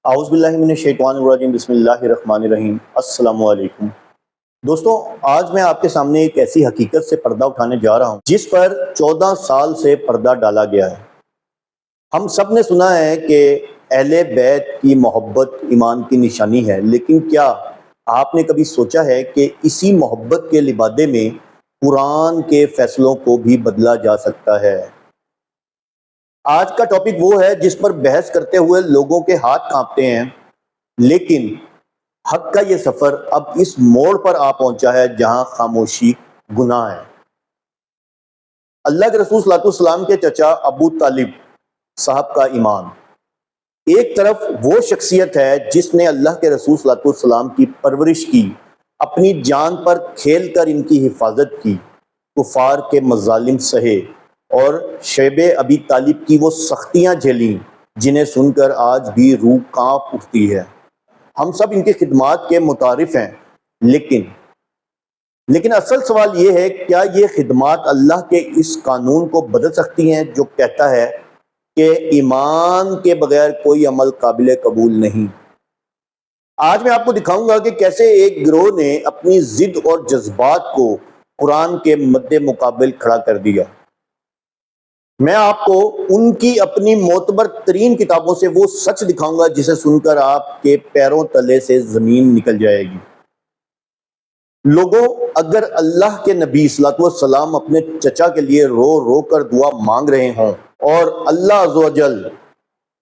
اعوذ باللہ من الشیطان الرجیم بسم اللہ الرحمن الرحیم السلام علیکم دوستوں، آج میں آپ کے سامنے ایک ایسی حقیقت سے پردہ اٹھانے جا رہا ہوں جس پر 14 سال سے پردہ ڈالا گیا ہے۔ ہم سب نے سنا ہے کہ اہل بیت کی محبت ایمان کی نشانی ہے، لیکن کیا آپ نے کبھی سوچا ہے کہ اسی محبت کے لبادے میں قرآن کے فیصلوں کو بھی بدلا جا سکتا ہے؟ آج کا ٹاپک وہ ہے جس پر بحث کرتے ہوئے لوگوں کے ہاتھ کانپتے ہیں، لیکن حق کا یہ سفر اب اس موڑ پر آ پہنچا ہے جہاں خاموشی گناہ ہے۔ اللہ کے رسول صلی اللہ علیہ وسلم کے چچا ابو طالب صاحب کا ایمان ایک طرف وہ شخصیت ہے جس نے اللہ کے رسول صلی اللہ علیہ وسلم کی پرورش کی، اپنی جان پر کھیل کر ان کی حفاظت کی، کفار کے مظالم سہے اور شیب ابی طالب کی وہ سختیاں جھیلیں جنہیں سن کر آج بھی روح کانپ اٹھتی ہے۔ ہم سب ان کی خدمات کے متعارف ہیں، لیکن اصل سوال یہ ہے، کیا یہ خدمات اللہ کے اس قانون کو بدل سکتی ہیں جو کہتا ہے کہ ایمان کے بغیر کوئی عمل قابل قبول نہیں؟ آج میں آپ کو دکھاؤں گا کہ کیسے ایک گروہ نے اپنی ضد اور جذبات کو قرآن کے مد مقابل کھڑا کر دیا۔ میں آپ کو ان کی اپنی معتبر ترین کتابوں سے وہ سچ دکھاؤں گا جسے سن کر آپ کے پیروں تلے سے زمین نکل جائے گی۔ لوگوں، اگر اللہ کے نبی صلی اللہ علیہ وسلم اپنے چچا کے لیے رو رو کر دعا مانگ رہے ہوں اور اللہ عز و جل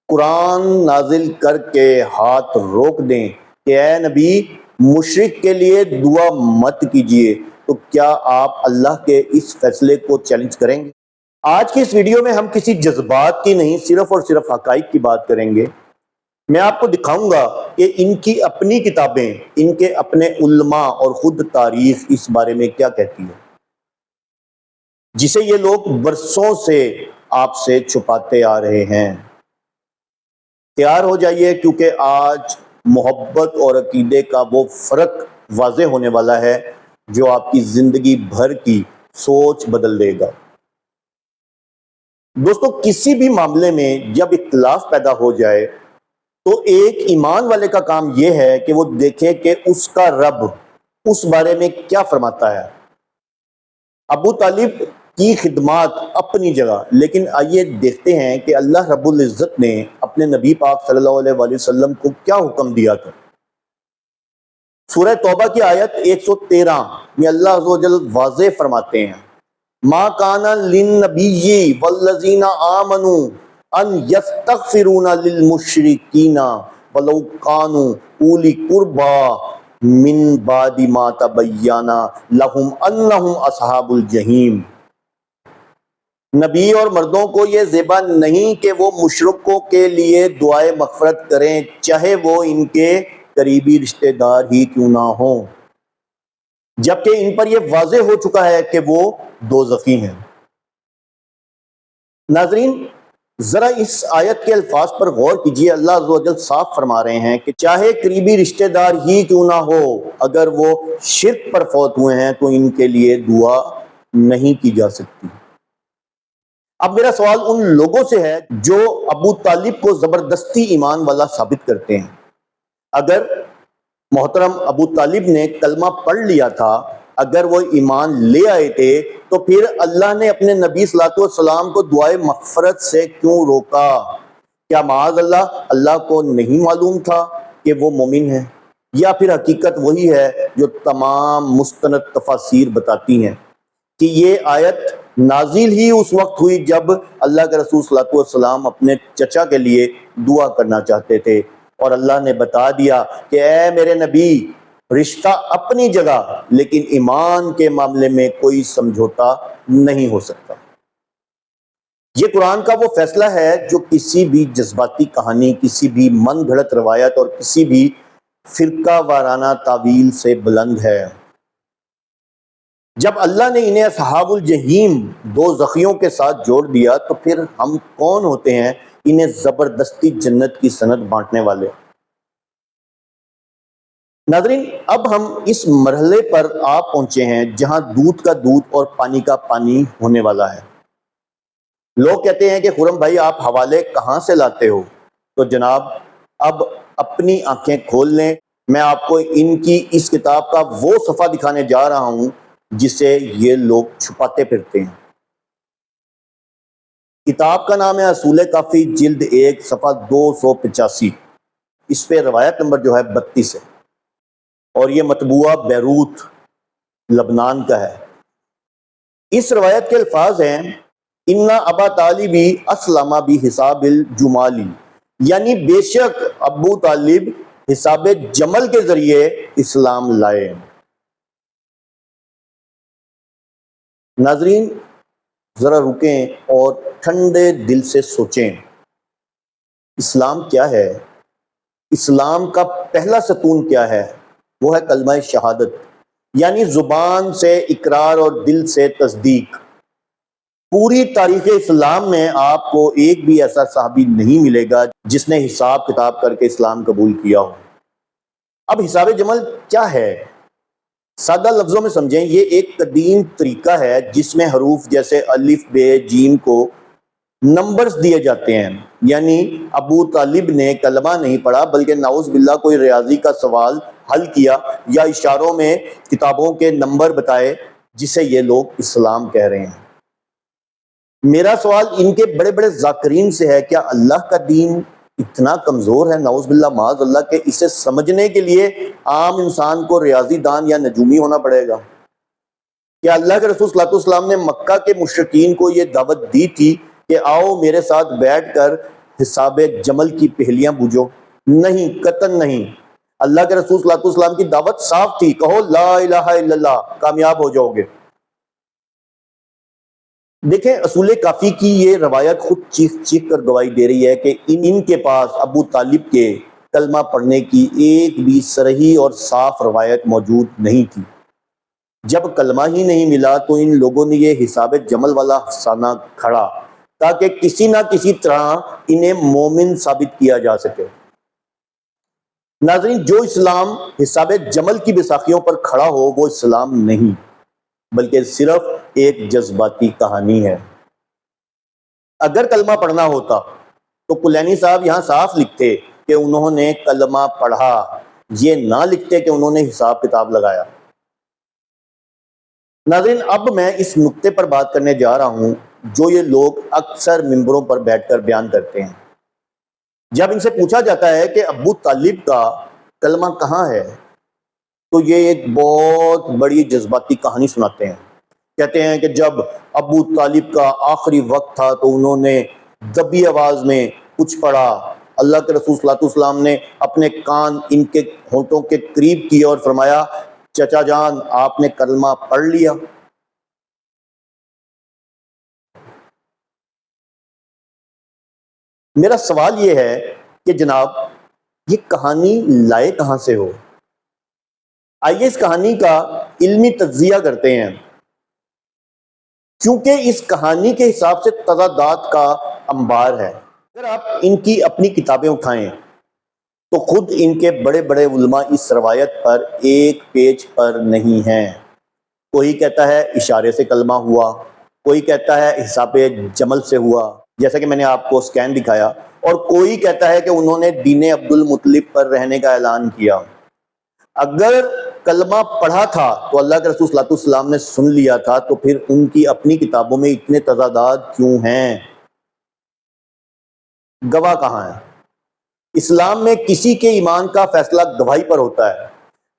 قرآن نازل کر کے ہاتھ روک دیں کہ اے نبی مشرک کے لیے دعا مت کیجیے، تو کیا آپ اللہ کے اس فیصلے کو چیلنج کریں گے؟ آج کی اس ویڈیو میں ہم کسی جذبات کی نہیں، صرف اور صرف حقائق کی بات کریں گے۔ میں آپ کو دکھاؤں گا کہ ان کی اپنی کتابیں، ان کے اپنے علماء اور خود تاریخ اس بارے میں کیا کہتی ہے، جسے یہ لوگ برسوں سے آپ سے چھپاتے آ رہے ہیں۔ تیار ہو جائیے، کیونکہ آج محبت اور عقیدے کا وہ فرق واضح ہونے والا ہے جو آپ کی زندگی بھر کی سوچ بدل دے گا۔ دوستو، کسی بھی معاملے میں جب اختلاف پیدا ہو جائے تو ایک ایمان والے کا کام یہ ہے کہ وہ دیکھے کہ اس کا رب اس بارے میں کیا فرماتا ہے۔ ابو طالب کی خدمات اپنی جگہ، لیکن آئیے دیکھتے ہیں کہ اللہ رب العزت نے اپنے نبی پاک صلی اللہ علیہ وآلہ وسلم کو کیا حکم دیا تھا۔ سورہ توبہ کی آیت 113 میں اللہ عز و جل واضح فرماتے ہیں، ما کان للنبی والذین آمنوا ان یستغفرون للمشرکین ولو کانوا اولی قربا من بعد ما تبین لہم انہم اصحاب الجحیم۔ نبی اور مردوں کو یہ زیبا نہیں کہ وہ مشرکوں کے لیے دعائے مغفرت کریں، چاہے وہ ان کے قریبی رشتہ دار ہی کیوں نہ ہوں، جبکہ ان پر یہ واضح ہو چکا ہے کہ وہ دوزخی ہیں۔ ناظرین، ذرا اس آیت کے الفاظ پر غور کیجئے۔ اللہ عز و جل صاف فرما رہے ہیں کہ چاہے قریبی رشتہ دار ہی کیوں نہ ہو، اگر وہ شرک پر فوت ہوئے ہیں تو ان کے لیے دعا نہیں کی جا سکتی۔ اب میرا سوال ان لوگوں سے ہے جو ابو طالب کو زبردستی ایمان والا ثابت کرتے ہیں۔ اگر محترم ابو طالب نے کلمہ پڑھ لیا تھا، اگر وہ ایمان لے آئے تھے، تو پھر اللہ نے اپنے نبی صلی اللہ علیہ وسلم کو دعائے مغفرت سے کیوں روکا؟ کیا معاذ اللہ کو نہیں معلوم تھا کہ وہ مومن ہیں؟ یا پھر حقیقت وہی ہے جو تمام مستند تفاسیر بتاتی ہیں کہ یہ آیت نازل ہی اس وقت ہوئی جب اللہ کے رسول صلی اللہ علیہ وسلم اپنے چچا کے لیے دعا کرنا چاہتے تھے، اور اللہ نے بتا دیا کہ اے میرے نبی، رشتہ اپنی جگہ، لیکن ایمان کے معاملے میں کوئی سمجھوتا نہیں ہو سکتا۔ یہ قرآن کا وہ فیصلہ ہے جو کسی بھی جذباتی کہانی، کسی بھی من گھڑت روایت اور کسی بھی فرقہ وارانہ تعویل سے بلند ہے۔ جب اللہ نے انہیں اصحاب الجحیم دوزخیوں کے ساتھ جوڑ دیا، تو پھر ہم کون ہوتے ہیں انہیں زبردستی جنت کی سند بانٹنے والے؟ ناظرین، اب ہم اس مرحلے پر آ پہنچے ہیں جہاں دودھ کا دودھ اور پانی کا پانی ہونے والا ہے۔ لوگ کہتے ہیں کہ خرم بھائی آپ حوالے کہاں سے لاتے ہو؟ تو جناب، اب اپنی آنکھیں کھول لیں، میں آپ کو ان کی اس کتاب کا وہ صفحہ دکھانے جا رہا ہوں جسے یہ لوگ چھپاتے پھرتے ہیں۔ کتاب کا نام ہے اصول کافی، جلد 1، صفحہ 285۔ اس پہ روایت نمبر جو ہے 32 ہے، اور یہ مطبوعہ بیروت لبنان کا ہے۔ اس روایت کے الفاظ ہیں ان ابا طالبی اسلم بحساب الجمالی، یعنی بے شک ابو طالب حساب جمل کے ذریعے اسلام لائے۔ ناظرین ذرا رکیں اور ٹھنڈے دل سے سوچیں، اسلام کیا ہے؟ اسلام کا پہلا ستون کیا ہے؟ وہ ہے کلمہ شہادت، یعنی زبان سے اقرار اور دل سے تصدیق۔ پوری تاریخ اسلام میں آپ کو ایک بھی ایسا صحابی نہیں ملے گا جس نے حساب کتاب کر کے اسلام قبول کیا ہو۔ اب حساب جمل کیا ہے؟ سادہ لفظوں میں سمجھیں، یہ ایک قدیم طریقہ ہے جس میں حروف جیسے الف، بے، جیم کو نمبرز دیے جاتے ہیں۔ یعنی ابو طالب نے کلمہ نہیں پڑھا بلکہ نعوذ باللہ کوئی ریاضی کا سوال حل کیا یا اشاروں میں کتابوں کے نمبر بتائے، جسے یہ لوگ اسلام کہہ رہے ہیں۔ میرا سوال ان کے بڑے بڑے ذاکرین سے ہے، کیا اللہ کا دین اتنا کمزور ہے نعوذ باللہ معاذ اللہ کہ اسے سمجھنے کے لیے عام انسان کو ریاضی دان یا نجومی ہونا پڑے گا؟ کیا اللہ کے رسول صلی اللہ علیہ وسلم نے مکہ کے مشرکین کو یہ دعوت دی تھی کہ آؤ میرے ساتھ بیٹھ کر حساب جمل کی پہلیاں بوجھو؟ نہیں، قطعاً نہیں۔ اللہ کے رسول صلی اللہ علیہ وسلم کی دعوت صاف تھی، کہو لا الہ الا اللہ، کامیاب ہو جاؤ گے۔ دیکھیں اصول کافی کی یہ روایت خود چیخ چیخ کر گواہی دے رہی ہے کہ ان کے پاس ابو طالب کے کلمہ پڑھنے کی ایک بھی صریح اور صاف روایت موجود نہیں تھی۔ جب کلمہ ہی نہیں ملا تو ان لوگوں نے یہ حساب جمل والا افسانہ کھڑا تاکہ کسی نہ کسی طرح انہیں مومن ثابت کیا جا سکے۔ ناظرین، جو اسلام حساب جمل کی بیساکھیوں پر کھڑا ہو وہ اسلام نہیں، بلکہ صرف ایک جذباتی کہانی ہے۔ اگر کلمہ پڑھنا ہوتا تو کلینی صاحب یہاں صاف لکھتے کہ انہوں نے کلمہ پڑھا، یہ نہ لکھتے کہ انہوں نے حساب کتاب لگایا۔ ناظرین، اب میں اس نقطے پر بات کرنے جا رہا ہوں جو یہ لوگ اکثر ممبروں پر بیٹھ کر بیان کرتے ہیں۔ جب ان سے پوچھا جاتا ہے کہ ابو طالب کا کلمہ کہاں ہے تو یہ ایک بہت بڑی جذباتی کہانی سناتے ہیں۔ کہتے ہیں کہ جب ابو طالب کا آخری وقت تھا تو انہوں نے دبی آواز میں کچھ پڑھا۔ اللہ کے رسول صلی اللہ علیہ وسلم نے اپنے کان ان کے ہونٹوں کے قریب کیے اور فرمایا، چچا جان آپ نے کلمہ پڑھ لیا؟ میرا سوال یہ ہے کہ جناب یہ کہانی لائے کہاں سے ہو؟ آئیے اس کہانی کا علمی تجزیہ کرتے ہیں، کیونکہ اس کہانی کے حساب سے تضادات کا انبار ہے۔ اگر آپ ان کی اپنی کتابیں اٹھائیں تو خود ان کے بڑے بڑے علماء اس روایت پر ایک پیج پر نہیں ہیں۔ کوئی کہتا ہے اشارے سے کلمہ ہوا، کوئی کہتا ہے حساب جمل سے ہوا، جیسا کہ میں نے آپ کو سکین دکھایا، اور کوئی کہتا ہے کہ انہوں نے دین عبد المطلب پر رہنے کا اعلان کیا۔ اگر کلمہ پڑھا تھا تو اللہ کے رسول صلی اللہ علیہ وسلم نے سن لیا تھا، تو پھر ان کی اپنی کتابوں میں اتنے تضادات کیوں ہیں؟ گواہ کہاں ہے؟ اسلام میں کسی کے ایمان کا فیصلہ گواہی پر ہوتا ہے۔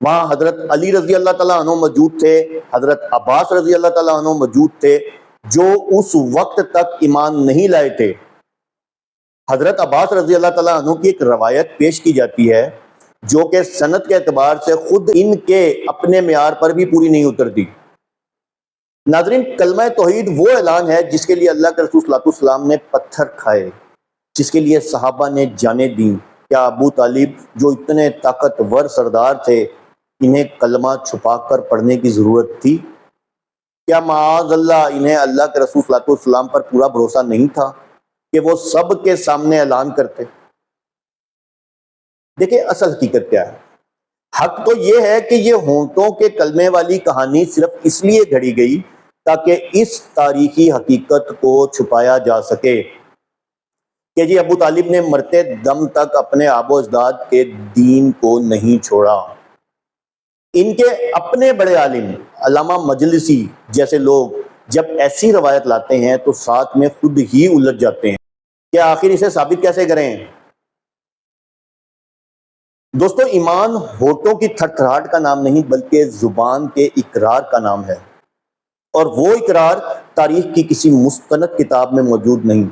وہاں حضرت علی رضی اللہ تعالیٰ عنہ موجود تھے، حضرت عباس رضی اللہ تعالیٰ عنہ موجود تھے جو اس وقت تک ایمان نہیں لائے تھے۔ حضرت عباس رضی اللہ تعالیٰ عنہ کی ایک روایت پیش کی جاتی ہے جو کہ سند کے اعتبار سے خود ان کے اپنے معیار پر بھی پوری نہیں اترتی۔ ناظرین، کلمہ توحید وہ اعلان ہے جس کے لیے اللہ کے رسول صلی اللہ علیہ وسلم نے پتھر کھائے، جس کے لیے صحابہ نے جانیں دیں۔ کیا ابو طالب جو اتنے طاقتور سردار تھے انہیں کلمہ چھپا کر پڑھنے کی ضرورت تھی؟ کیا معاذ اللہ انہیں اللہ کے رسول صلی اللہ علیہ وسلم پر پورا بھروسہ نہیں تھا کہ وہ سب کے سامنے اعلان کرتے؟ دیکھیں اصل حقیقت کیا ہے۔ حق تو یہ ہے کہ یہ ہونٹوں کے کلمے والی کہانی صرف اس لیے گھڑی گئی تاکہ اس تاریخی حقیقت کو چھپایا جا سکے۔ کہ جی ابو طالب نے مرتے دم تک اپنے آبا و اجداد کے دین کو نہیں چھوڑا۔ ان کے اپنے بڑے عالم علامہ مجلسی جیسے لوگ جب ایسی روایت لاتے ہیں تو ساتھ میں خود ہی الجھ جاتے ہیں کہ آخر اسے ثابت کیسے کریں۔ دوستو، ایمان ہونٹوں کی تھرتھراہٹ کا نام نہیں بلکہ زبان کے اقرار کا نام ہے، اور وہ اقرار تاریخ کی کسی مستند کتاب میں موجود نہیں۔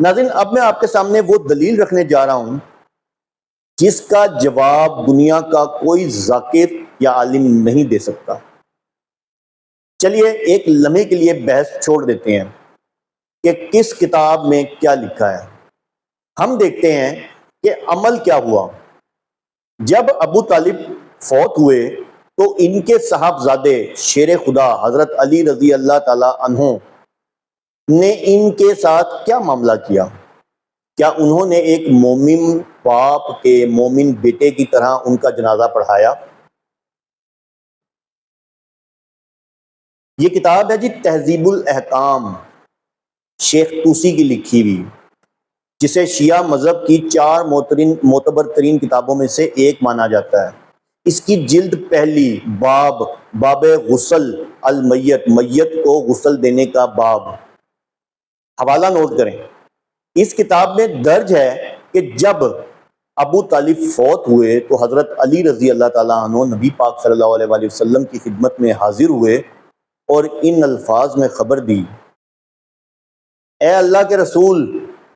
ناظرین، اب میں آپ کے سامنے وہ دلیل رکھنے جا رہا ہوں جس کا جواب دنیا کا کوئی ذاکر یا عالم نہیں دے سکتا۔ چلیے ایک لمحے کے لیے بحث چھوڑ دیتے ہیں کہ کس کتاب میں کیا لکھا ہے۔ ہم دیکھتے ہیں کہ عمل کیا ہوا۔ جب ابو طالب فوت ہوئے تو ان کے صاحبزادے شیر خدا حضرت علی رضی اللہ تعالی عنہ نے ان کے ساتھ کیا معاملہ کیا؟ کیا انہوں نے ایک مومن باپ کے مومن بیٹے کی طرح ان کا جنازہ پڑھایا؟ یہ کتاب ہے جی تہذیب الاحکام، شیخ توسی کی لکھی ہوئی، جسے شیعہ مذہب کی 4 معتبر ترین کتابوں میں سے ایک مانا جاتا ہے۔ اس کی جلد پہلی باب غسل المیت، میت کو غسل دینے کا باب، حوالہ نوٹ کریں۔ اس کتاب میں درج ہے کہ جب ابو طالب فوت ہوئے تو حضرت علی رضی اللہ تعالیٰ عنہ نبی پاک صلی اللہ علیہ وآلہ وسلم کی خدمت میں حاضر ہوئے اور ان الفاظ میں خبر دی: اے اللہ کے رسول،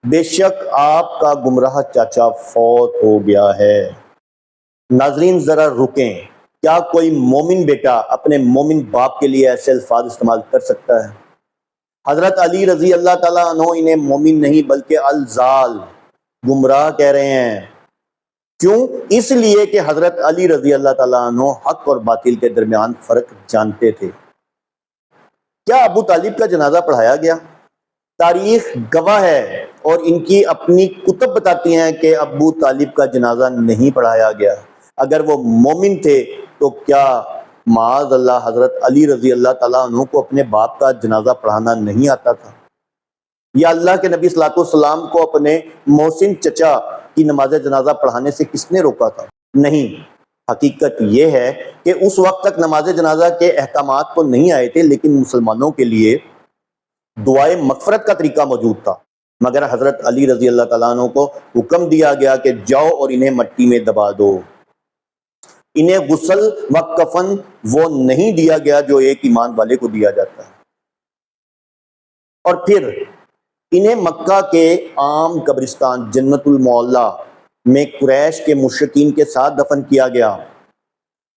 بے شک آپ کا گمراہ چاچا فوت ہو گیا ہے۔ ناظرین ذرا رکیں، کیا کوئی مومن بیٹا اپنے مومن باپ کے لیے ایسے الفاظ استعمال کر سکتا ہے؟ حضرت علی رضی اللہ تعالیٰ عنہ انہیں مومن نہیں بلکہ الزال، گمراہ کہہ رہے ہیں۔ کیوں؟ اس لیے کہ حضرت علی رضی اللہ تعالیٰ عنہ حق اور باطل کے درمیان فرق جانتے تھے۔ کیا ابو طالب کا جنازہ پڑھایا گیا؟ تاریخ گواہ ہے اور ان کی اپنی کتب بتاتی ہیں کہ ابو طالب کا جنازہ نہیں پڑھایا گیا۔ اگر وہ مومن تھے تو کیا معاذ اللہ حضرت علی رضی اللہ تعالیٰ عنہ کو اپنے باپ کا جنازہ پڑھانا نہیں آتا تھا؟ یا اللہ کے نبی صلی اللہ علیہ وسلم کو اپنے محسن چچا کی نماز جنازہ پڑھانے سے کس نے روکا تھا؟ نہیں۔ حقیقت یہ ہے کہ اس وقت تک نماز جنازہ کے احکامات تو نہیں آئے تھے، لیکن مسلمانوں کے لیے دعائے مغفرت کا طریقہ موجود تھا، مگر حضرت علی رضی اللہ تعالیٰ عنہ کو حکم دیا گیا کہ جاؤ اور انہیں مٹی میں دبا دو۔ انہیں غسل و کفن وہ نہیں دیا گیا جو ایک ایمان والے کو دیا جاتا ہے۔ اور پھر انہیں مکہ کے عام قبرستان جنت المعلا میں قریش کے مشرکین کے ساتھ دفن کیا گیا۔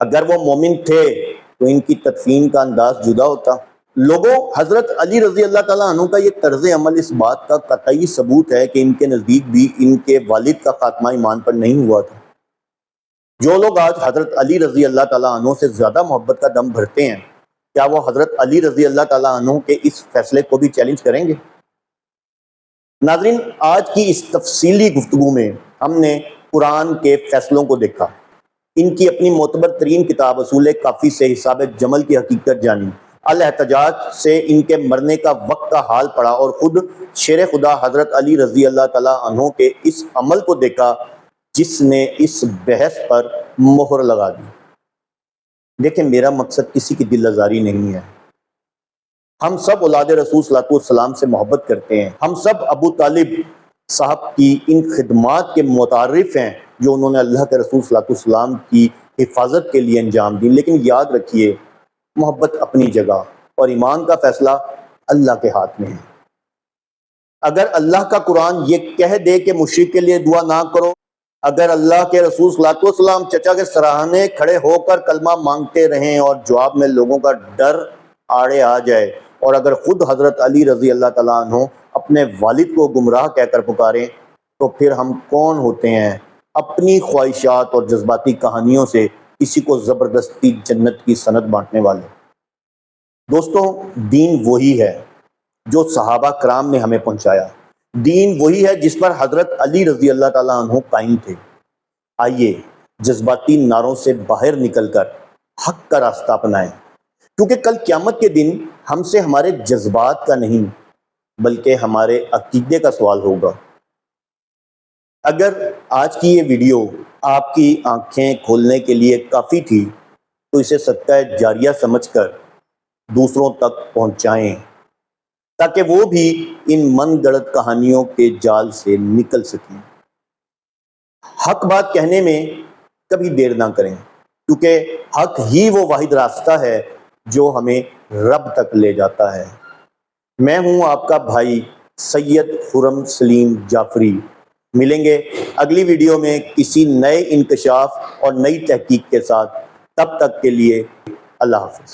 اگر وہ مومن تھے تو ان کی تدفین کا انداز جدا ہوتا۔ لوگوں، حضرت علی رضی اللہ تعالیٰ عنہ کا یہ طرز عمل اس بات کا قطعی ثبوت ہے کہ ان کے نزدیک بھی ان کے والد کا خاتمہ ایمان پر نہیں ہوا تھا۔ جو لوگ آج حضرت علی رضی اللہ تعالیٰ عنہ سے زیادہ محبت کا دم بھرتے ہیں، کیا وہ حضرت علی رضی اللہ تعالیٰ عنہ کے اس فیصلے کو بھی چیلنج کریں گے؟ ناظرین، آج کی اس تفصیلی گفتگو میں ہم نے قرآن کے فیصلوں کو دیکھا، ان کی اپنی معتبر ترین کتاب اصول کافی سے حساب جمل کی حقیقت جانی، الاحتجاج سے ان کے مرنے کا وقت کا حال پڑھا اور خود شیر خدا حضرت علی رضی اللہ تعالیٰ عنہ کے اس عمل کو دیکھا جس نے اس بحث پر مہر لگا دی۔ دیکھیں، میرا مقصد کسی کی دل آزاری نہیں ہے۔ ہم سب اولاد رسول صلی اللہ علیہ وسلم سے محبت کرتے ہیں۔ ہم سب ابو طالب صاحب کی ان خدمات کے متعارف ہیں جو انہوں نے اللہ کے رسول صلی اللہ علیہ وسلم کی حفاظت کے لیے انجام دی۔ لیکن یاد رکھیے، محبت اپنی جگہ اور ایمان کا فیصلہ اللہ کے ہاتھ میں ہے۔ اگر اللہ کا قرآن یہ کہہ دے کہ مشرک کے لیے دعا نہ کرو، اگر اللہ کے رسول صلی اللہ علیہ وسلم چچا کے سراہنے کھڑے ہو کر کلمہ مانگتے رہیں اور جواب میں لوگوں کا ڈر آڑے آ جائے، اور اگر خود حضرت علی رضی اللہ تعالیٰ عنہ اپنے والد کو گمراہ کہہ کر پکاریں، تو پھر ہم کون ہوتے ہیں اپنی خواہشات اور جذباتی کہانیوں سے کسی کو زبردستی جنت کی سند بانٹنے والے؟ دوستوں، دین وہی ہے جو صحابہ کرام نے ہمیں پہنچایا، دین وہی ہے جس پر حضرت علی رضی اللہ تعالیٰ عنہ قائم تھے۔ آئیے جذباتی نعروں سے باہر نکل کر حق کا راستہ اپنائیں، کیونکہ کل قیامت کے دن ہم سے ہمارے جذبات کا نہیں بلکہ ہمارے عقیدے کا سوال ہوگا۔ اگر آج کی یہ ویڈیو آپ کی آنکھیں کھولنے کے لیے کافی تھی تو اسے صدقہ جاریہ سمجھ کر دوسروں تک پہنچائیں تاکہ وہ بھی ان من گڑت کہانیوں کے جال سے نکل سکیں۔ حق بات کہنے میں کبھی دیر نہ کریں، کیونکہ حق ہی وہ واحد راستہ ہے جو ہمیں رب تک لے جاتا ہے۔ میں ہوں آپ کا بھائی سید خرم سلیم جعفری۔ ملیں گے اگلی ویڈیو میں کسی نئے انکشاف اور نئی تحقیق کے ساتھ۔ تب تک کے لیے اللہ حافظ۔